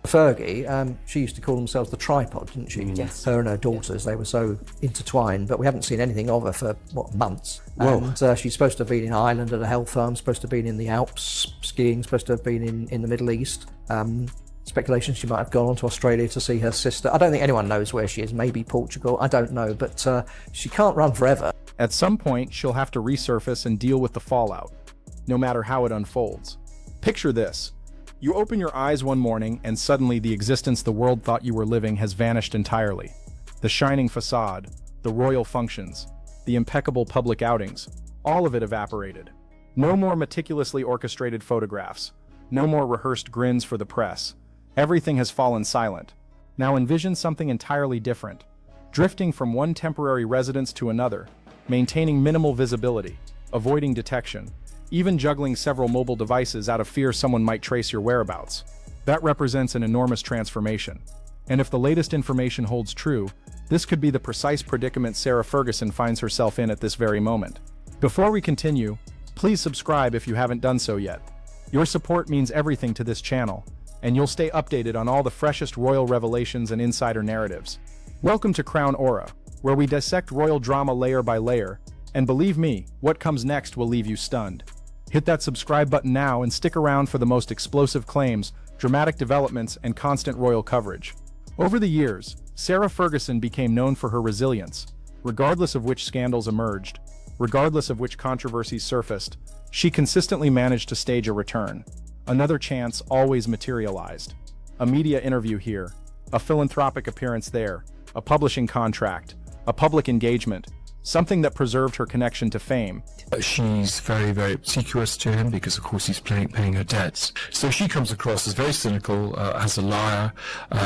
Fergie, she used to call themselves the tripod, didn't she? Yes. Her and her daughters, they were so intertwined, but we haven't seen anything of her for, months. Whoa. And she's supposed to have been in Ireland at a health farm, supposed to have been in the Alps skiing, supposed to have been in the Middle East. Speculation she might have gone on to Australia to see her sister. I don't think anyone knows where she is, maybe Portugal, I don't know, but she can't run forever. At some point, she'll have to resurface and deal with the fallout, no matter how it unfolds. Picture this. You open your eyes one morning and suddenly the existence the world thought you were living has vanished entirely. The shining facade, the royal functions, the impeccable public outings, all of it evaporated. No more meticulously orchestrated photographs, no more rehearsed grins for the press. Everything has fallen silent. Now envision something entirely different, drifting from one temporary residence to another, maintaining minimal visibility, avoiding detection, even juggling several mobile devices out of fear someone might trace your whereabouts. That represents an enormous transformation. And if the latest information holds true, this could be the precise predicament Sarah Ferguson finds herself in at this very moment. Before we continue, please subscribe if you haven't done so yet. Your support means everything to this channel, and you'll stay updated on all the freshest royal revelations and insider narratives. Welcome to Crown Aura, where we dissect royal drama layer by layer, and believe me, what comes next will leave you stunned. Hit that subscribe button now and stick around for the most explosive claims, dramatic developments, and constant royal coverage. Over the years, Sarah Ferguson became known for her resilience. Regardless of which scandals emerged, regardless of which controversies surfaced, she consistently managed to stage a return. Another chance always materialized. A media interview here, a philanthropic appearance there, a publishing contract, a public engagement, something that preserved her connection to fame. She's very, very obsequious to him because, of course, he's paying her debts. So she comes across as very cynical, as a liar.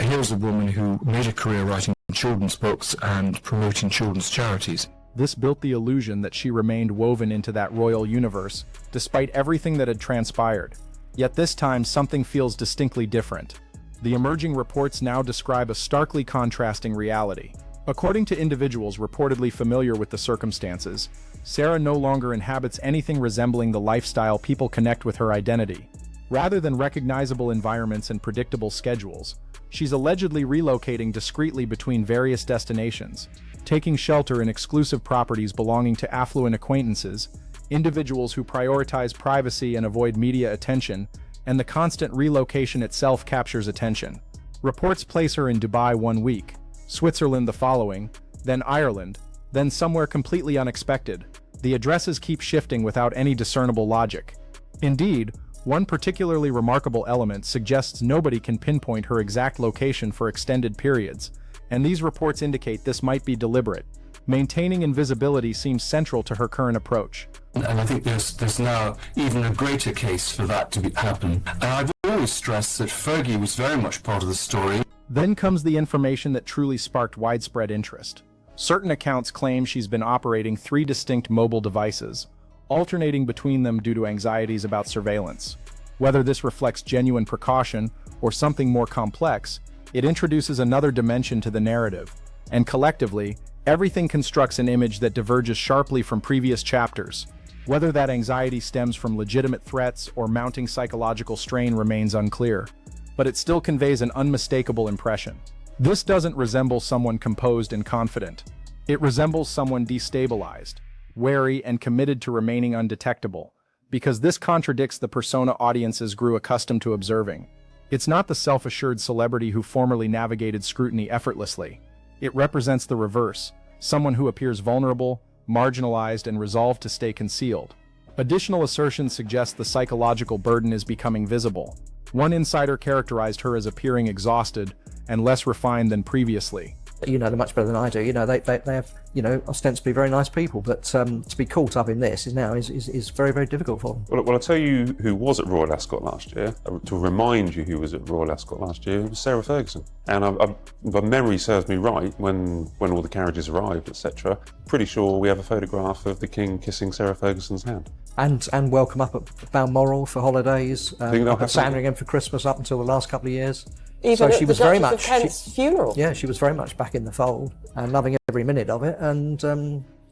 Here's a woman who made a career writing children's books and promoting children's charities. This built the illusion that she remained woven into that royal universe, despite everything that had transpired. Yet this time, something feels distinctly different. The emerging reports now describe a starkly contrasting reality. According to individuals reportedly familiar with the circumstances, Sarah no longer inhabits anything resembling the lifestyle people connect with her identity. Rather than recognizable environments and predictable schedules, she's allegedly relocating discreetly between various destinations, taking shelter in exclusive properties belonging to affluent acquaintances, individuals who prioritize privacy and avoid media attention, and the constant relocation itself captures attention. Reports place her in Dubai 1 week, Switzerland the following, then Ireland, then somewhere completely unexpected. The addresses keep shifting without any discernible logic. Indeed, one particularly remarkable element suggests nobody can pinpoint her exact location for extended periods, and these reports indicate this might be deliberate. Maintaining invisibility seems central to her current approach. And I think there's now even a greater case for that to happen. And I've always stressed that Fergie was very much part of the story. Then comes the information that truly sparked widespread interest. Certain accounts claim she's been operating 3 distinct mobile devices, alternating between them due to anxieties about surveillance. Whether this reflects genuine precaution or something more complex, it introduces another dimension to the narrative, and collectively, everything constructs an image that diverges sharply from previous chapters. Whether that anxiety stems from legitimate threats or mounting psychological strain remains unclear, but it still conveys an unmistakable impression. This doesn't resemble someone composed and confident. It resembles someone destabilized, wary, and committed to remaining undetectable, because this contradicts the persona audiences grew accustomed to observing. It's not the self-assured celebrity who formerly navigated scrutiny effortlessly. It represents the reverse, someone who appears vulnerable, marginalized, and resolved to stay concealed. Additional assertions suggest the psychological burden is becoming visible. One insider characterized her as appearing exhausted and less refined than previously. You know them much better than I do. You know, they have, you know, ostensibly very nice people, but to be caught up in this is very, very difficult for them. Well, I'll tell you who was at Royal Ascot last year. To remind you who was at Royal Ascot last year, it was Sarah Ferguson. And my memory serves me right, when all the carriages arrived, etc. Pretty sure we have a photograph of the King kissing Sarah Ferguson's hand. And welcome up at Balmoral for holidays, up at Sandringham for Christmas up until the last couple of years. Even so she at was the very Duchess much of Kent's funeral. Yeah, she was very much back in the fold and loving every minute of it, and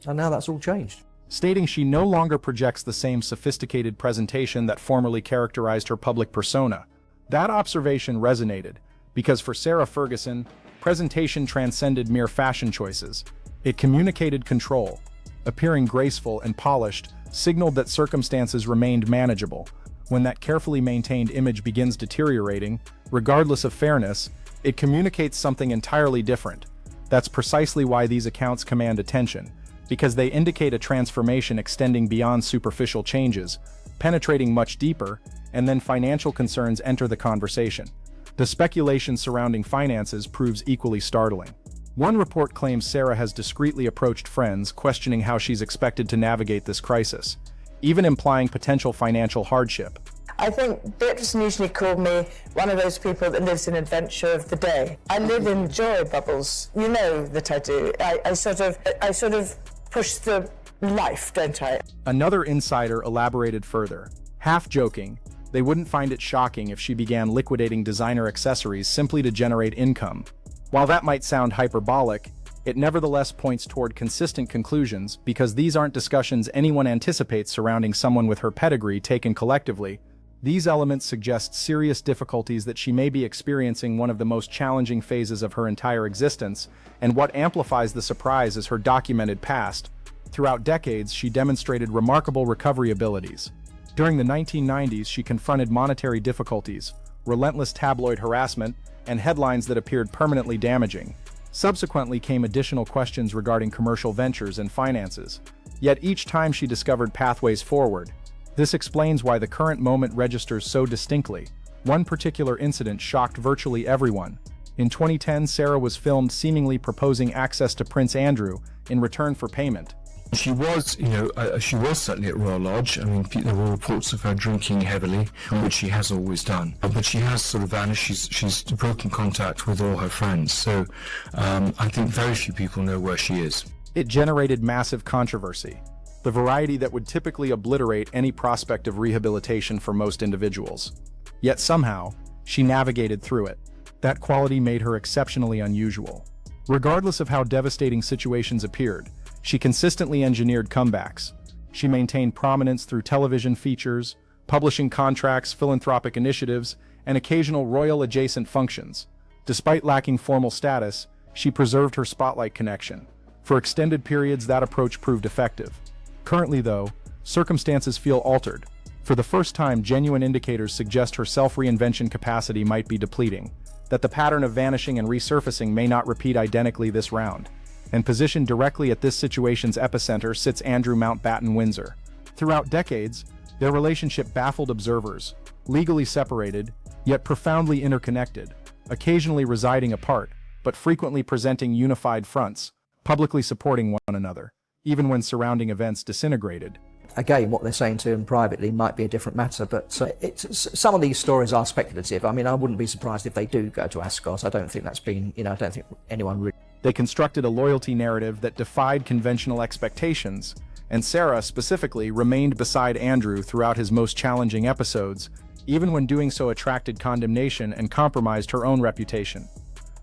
now that's all changed. Stating she no longer projects the same sophisticated presentation that formerly characterized her public persona. That observation resonated, Because for Sarah Ferguson, presentation transcended mere fashion choices. It communicated control. Appearing graceful and polished signaled that circumstances remained manageable. When that carefully maintained image begins deteriorating, regardless of fairness, it communicates something entirely different. That's precisely why these accounts command attention, because they indicate a transformation extending beyond superficial changes, penetrating much deeper, and then financial concerns enter the conversation. The speculation surrounding finances proves equally startling. One report claims Sarah has discreetly approached friends, questioning how she's expected to navigate this crisis, even implying potential financial hardship. I think Beatrice usually called me one of those people that lives in adventure of the day. I live in joy bubbles. You know that I do. I sort of push the life, don't I? Another insider elaborated further, half joking. They wouldn't find it shocking if she began liquidating designer accessories simply to generate income. While that might sound hyperbolic, it nevertheless points toward consistent conclusions, because these aren't discussions anyone anticipates surrounding someone with her pedigree taken collectively. These elements suggest serious difficulties that she may be experiencing one of the most challenging phases of her entire existence, and what amplifies the surprise is her documented past. Throughout decades, she demonstrated remarkable recovery abilities. During the 1990s, she confronted monetary difficulties, relentless tabloid harassment, and headlines that appeared permanently damaging. Subsequently came additional questions regarding commercial ventures and finances. Yet each time she discovered pathways forward. This explains why the current moment registers so distinctly. One particular incident shocked virtually everyone. In 2010, Sarah was filmed seemingly proposing access to Prince Andrew in return for payment. She was, she was certainly at Royal Lodge. I mean, there were reports of her drinking heavily, which she has always done. But she has sort of vanished. She's broken contact with all her friends. So I think very few people know where she is. It generated massive controversy, the variety that would typically obliterate any prospect of rehabilitation for most individuals. Yet somehow, she navigated through it. That quality made her exceptionally unusual. Regardless of how devastating situations appeared, she consistently engineered comebacks. She maintained prominence through television features, publishing contracts, philanthropic initiatives, and occasional royal-adjacent functions. Despite lacking formal status, she preserved her spotlight connection. For extended periods, that approach proved effective. Currently, though, circumstances feel altered. For the first time, genuine indicators suggest her self-reinvention capacity might be depleting, that the pattern of vanishing and resurfacing may not repeat identically this round. And positioned directly at this situation's epicenter sits Andrew Mountbatten Windsor. Throughout decades, their relationship baffled observers, legally separated, yet profoundly interconnected, occasionally residing apart, but frequently presenting unified fronts, publicly supporting one another, even when surrounding events disintegrated. Again, what they're saying to him privately might be a different matter, but some of these stories are speculative. I mean, I wouldn't be surprised if they do go to Ascot. I don't think that's been, I don't think anyone really... They constructed a loyalty narrative that defied conventional expectations, and Sarah, specifically, remained beside Andrew throughout his most challenging episodes, even when doing so attracted condemnation and compromised her own reputation.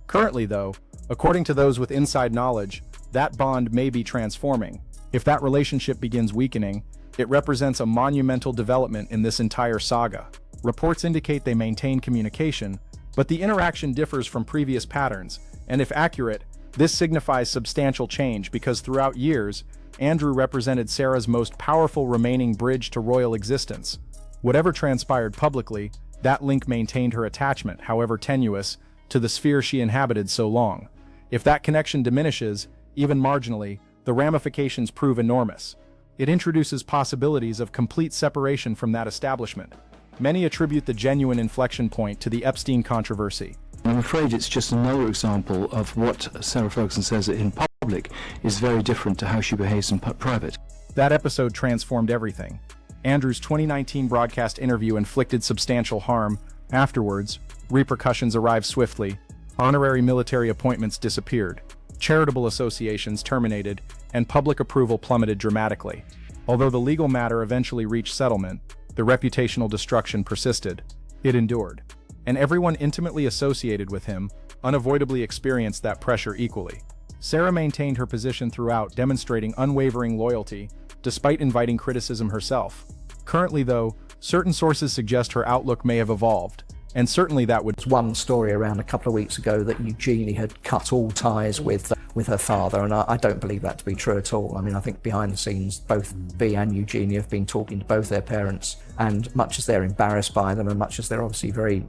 Currently, though, according to those with inside knowledge, that bond may be transforming. If that relationship begins weakening, it represents a monumental development in this entire saga. Reports indicate they maintain communication, but the interaction differs from previous patterns, and if accurate, this signifies substantial change because throughout years, Andrew represented Sarah's most powerful remaining bridge to royal existence. Whatever transpired publicly, that link maintained her attachment, however tenuous, to the sphere she inhabited so long. If that connection diminishes, even marginally, the ramifications prove enormous. It introduces possibilities of complete separation from that establishment. Many attribute the genuine inflection point to the Epstein controversy. I'm afraid it's just another example of what Sarah Ferguson says in public is very different to how she behaves in private. That episode transformed everything. Andrew's 2019 broadcast interview inflicted substantial harm. Afterwards, repercussions arrived swiftly. Honorary military appointments disappeared. Charitable associations terminated, and public approval plummeted dramatically. Although the legal matter eventually reached settlement, the reputational destruction persisted. It endured. And everyone intimately associated with him unavoidably experienced that pressure equally. Sarah maintained her position throughout, demonstrating unwavering loyalty, despite inviting criticism herself. Currently, though, certain sources suggest her outlook may have evolved, And certainly that would... There's one story around a couple of weeks ago that Eugenie had cut all ties with her father, and I don't believe that to be true at all. I mean, I think behind the scenes, both Bea and Eugenie have been talking to both their parents, and much as they're embarrassed by them, and much as they're obviously very,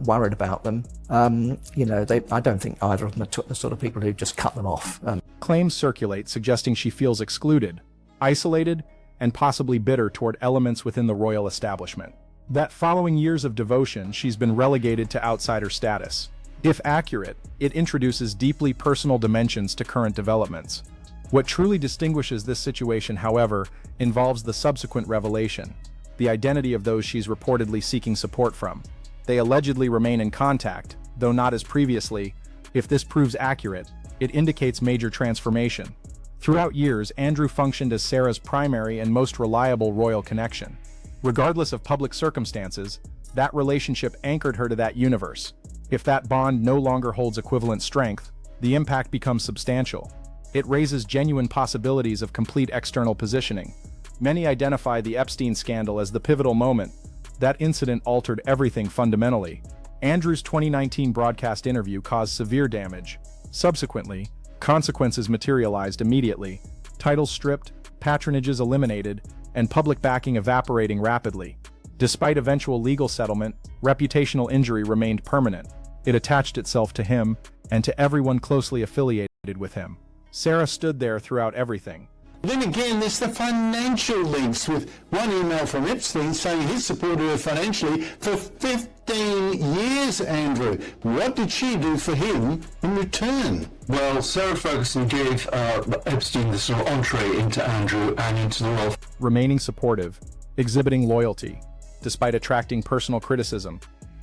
worried about them, I don't think either of them are the sort of people who just cut them off. Claims circulate suggesting she feels excluded, isolated, and possibly bitter toward elements within the royal establishment. That following years of devotion, she's been relegated to outsider status. If accurate, it introduces deeply personal dimensions to current developments. What truly distinguishes this situation, however, involves the subsequent revelation, the identity of those she's reportedly seeking support from. They allegedly remain in contact, though not as previously. If this proves accurate, it indicates major transformation. Throughout years, Andrew functioned as Sarah's primary and most reliable royal connection. Regardless of public circumstances, that relationship anchored her to that universe. If that bond no longer holds equivalent strength, the impact becomes substantial. It raises genuine possibilities of complete external positioning. Many identify the Epstein scandal as the pivotal moment. That incident altered everything fundamentally. Andrew's 2019 broadcast interview caused severe damage. Subsequently, consequences materialized immediately. Titles stripped, patronages eliminated, and public backing evaporating rapidly. Despite eventual legal settlement, reputational injury remained permanent. It attached itself to him and to everyone closely affiliated with him. Sarah stood there throughout everything. Then again, there's the financial links, with one email from Epstein saying he supported her financially for 15 years, Andrew. What did she do for him in return? Well, Sarah Ferguson gave Epstein the sort of entree into Andrew and into the royal... Remaining supportive, exhibiting loyalty, despite attracting personal criticism.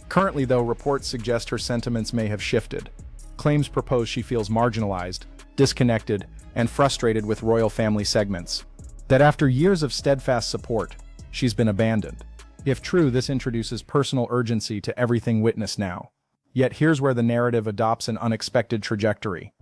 Currently, though, reports suggest her sentiments may have shifted. Claims propose she feels marginalized, disconnected, and frustrated with royal family segments. That after years of steadfast support, she's been abandoned. If true, this introduces personal urgency to everything witnessed now. Yet here's where the narrative adopts an unexpected trajectory.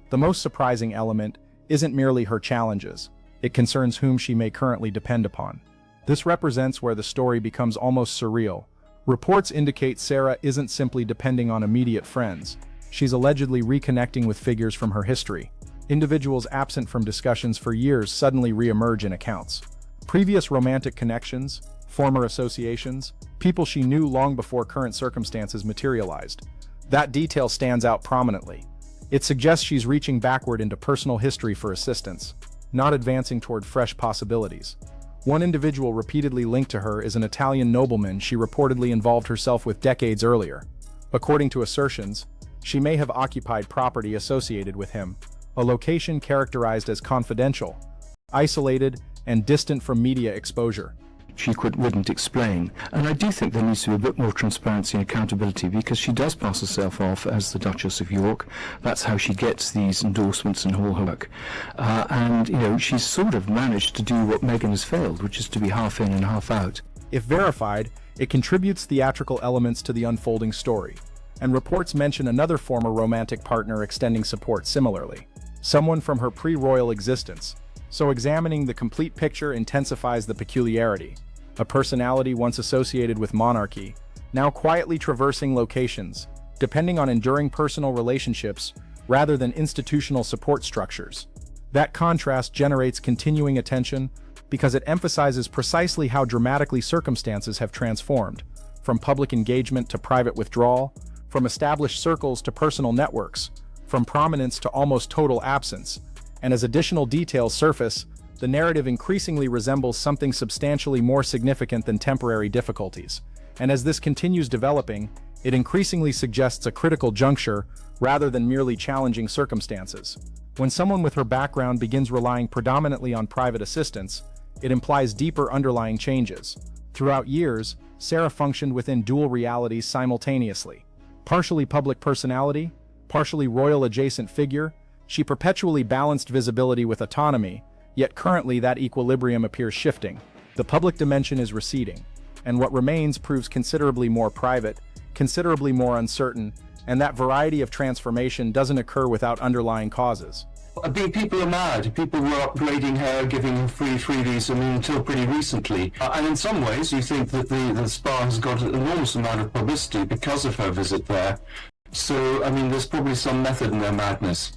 The most surprising element isn't merely her challenges. It concerns whom she may currently depend upon. This represents where the story becomes almost surreal. Reports indicate Sarah isn't simply depending on immediate friends. She's allegedly reconnecting with figures from her history. Individuals absent from discussions for years suddenly re-emerge in accounts. Previous romantic connections, former associations, people she knew long before current circumstances materialized. That detail stands out prominently. It suggests she's reaching backward into personal history for assistance, not advancing toward fresh possibilities. One individual repeatedly linked to her is an Italian nobleman she reportedly involved herself with decades earlier. According to assertions, she may have occupied property associated with him, a location characterized as confidential, isolated, and distant from media exposure. She wouldn't explain. And I do think there needs to be a bit more transparency and accountability, because she does pass herself off as the Duchess of York. That's how she gets these endorsements and all her work. And she's sort of managed to do what Meghan has failed, which is to be half in and half out. If verified, it contributes theatrical elements to the unfolding story. And reports mention another former romantic partner extending support similarly. Someone from her pre-royal existence. So examining the complete picture intensifies the peculiarity. A personality once associated with monarchy, now quietly traversing locations, depending on enduring personal relationships rather than institutional support structures. That contrast generates continuing attention because it emphasizes precisely how dramatically circumstances have transformed, from public engagement to private withdrawal, from established circles to personal networks, from prominence to almost total absence. And as additional details surface, the narrative increasingly resembles something substantially more significant than temporary difficulties. And as this continues developing, it increasingly suggests a critical juncture rather than merely challenging circumstances. When someone with her background begins relying predominantly on private assistance, it implies deeper underlying changes. Throughout years, Sarah functioned within dual realities simultaneously. Partially public personality, partially royal adjacent figure, she perpetually balanced visibility with autonomy, yet currently that equilibrium appears shifting. The public dimension is receding, and what remains proves considerably more private, considerably more uncertain, and that variety of transformation doesn't occur without underlying causes. I think people are mad. People were upgrading her, giving her free freebies, until pretty recently. And in some ways, you think that the spa has got an enormous amount of publicity because of her visit there. So, there's probably some method in their madness.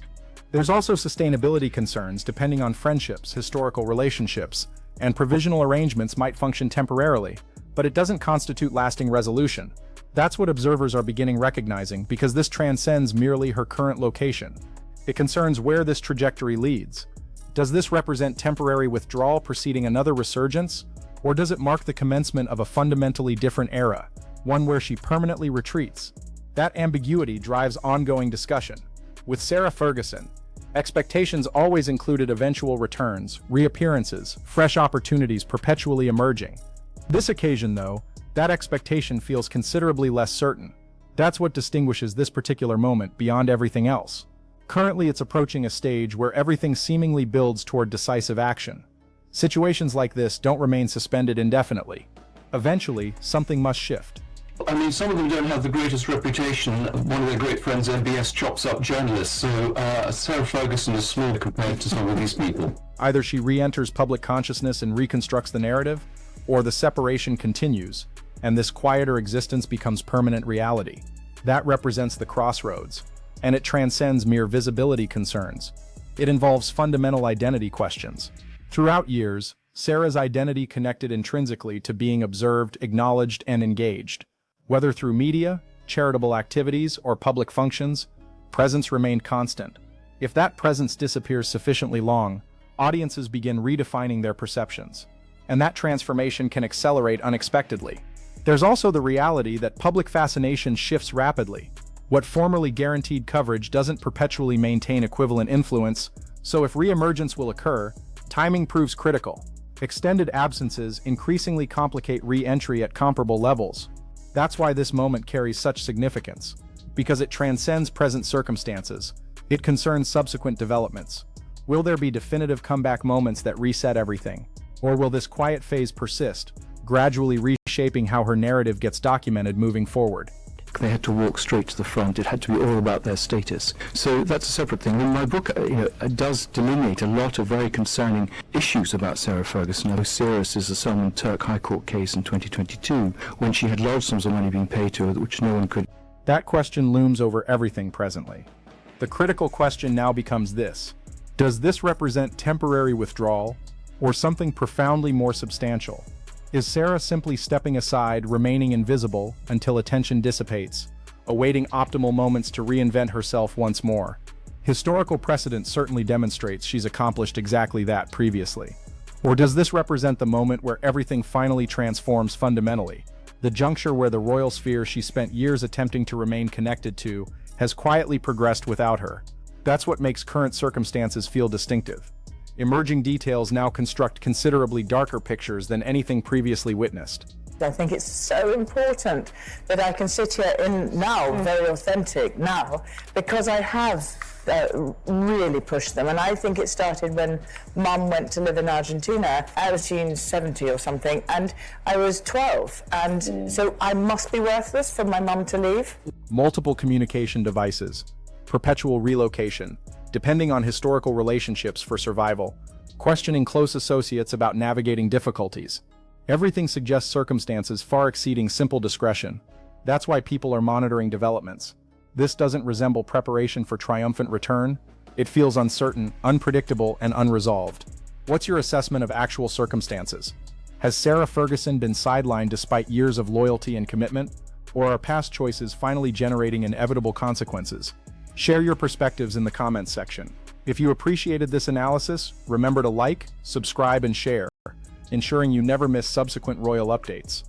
There's also sustainability concerns depending on friendships, historical relationships, and provisional arrangements might function temporarily, but it doesn't constitute lasting resolution. That's what observers are beginning recognizing because this transcends merely her current location. It concerns where this trajectory leads. Does this represent temporary withdrawal preceding another resurgence? Or does it mark the commencement of a fundamentally different era, one where she permanently retreats? That ambiguity drives ongoing discussion. With Sarah Ferguson, expectations always included eventual returns, reappearances, fresh opportunities perpetually emerging. This occasion, though, that expectation feels considerably less certain. That's what distinguishes this particular moment beyond everything else. Currently, it's approaching a stage where everything seemingly builds toward decisive action. Situations like this don't remain suspended indefinitely. Eventually, something must shift. Some of them don't have the greatest reputation. One of their great friends, MBS, chops up journalists, so Sarah Ferguson is small compared to some of these people. Either she re-enters public consciousness and reconstructs the narrative, or the separation continues, and this quieter existence becomes permanent reality. That represents the crossroads, and it transcends mere visibility concerns. It involves fundamental identity questions. Throughout years, Sarah's identity connected intrinsically to being observed, acknowledged, and engaged. Whether through media, charitable activities, or public functions, presence remained constant. If that presence disappears sufficiently long, audiences begin redefining their perceptions. And that transformation can accelerate unexpectedly. There's also the reality that public fascination shifts rapidly. What formerly guaranteed coverage doesn't perpetually maintain equivalent influence, so if re-emergence will occur, timing proves critical. Extended absences increasingly complicate re-entry at comparable levels. That's why this moment carries such significance, because it transcends present circumstances. It concerns subsequent developments. Will there be definitive comeback moments that reset everything? Or will this quiet phase persist, gradually reshaping how her narrative gets documented moving forward? They had to walk straight to the front. It had to be all about their status. So that's a separate thing. And my book does delineate a lot of very concerning issues about Sarah Ferguson. How serious is the Salman Turk High Court case in 2022, when she had large sums of money being paid to her which no one could. That question looms over everything presently. The critical question now becomes this: does this represent temporary withdrawal, or something profoundly more substantial? Is Sarah simply stepping aside, remaining invisible until attention dissipates, awaiting optimal moments to reinvent herself once more? Historical precedent certainly demonstrates she's accomplished exactly that previously. Or does this represent the moment where everything finally transforms fundamentally? The juncture where the royal sphere she spent years attempting to remain connected to has quietly progressed without her. That's what makes current circumstances feel distinctive. Emerging details now construct considerably darker pictures than anything previously witnessed. I think it's so important that I can sit here very authentic now, because I have really pushed them. And I think it started when Mum went to live in Argentina. I was 70 or something, and I was 12. And so I must be worthless for my mum to leave. Multiple communication devices, perpetual relocation, depending on historical relationships for survival, questioning close associates about navigating difficulties. Everything suggests circumstances far exceeding simple discretion. That's why people are monitoring developments. This doesn't resemble preparation for triumphant return. It feels uncertain, unpredictable, and unresolved. What's your assessment of actual circumstances? Has Sarah Ferguson been sidelined despite years of loyalty and commitment? Or are past choices finally generating inevitable consequences? Share your perspectives in the comments section. If you appreciated this analysis, remember to like, subscribe, and share, ensuring you never miss subsequent royal updates.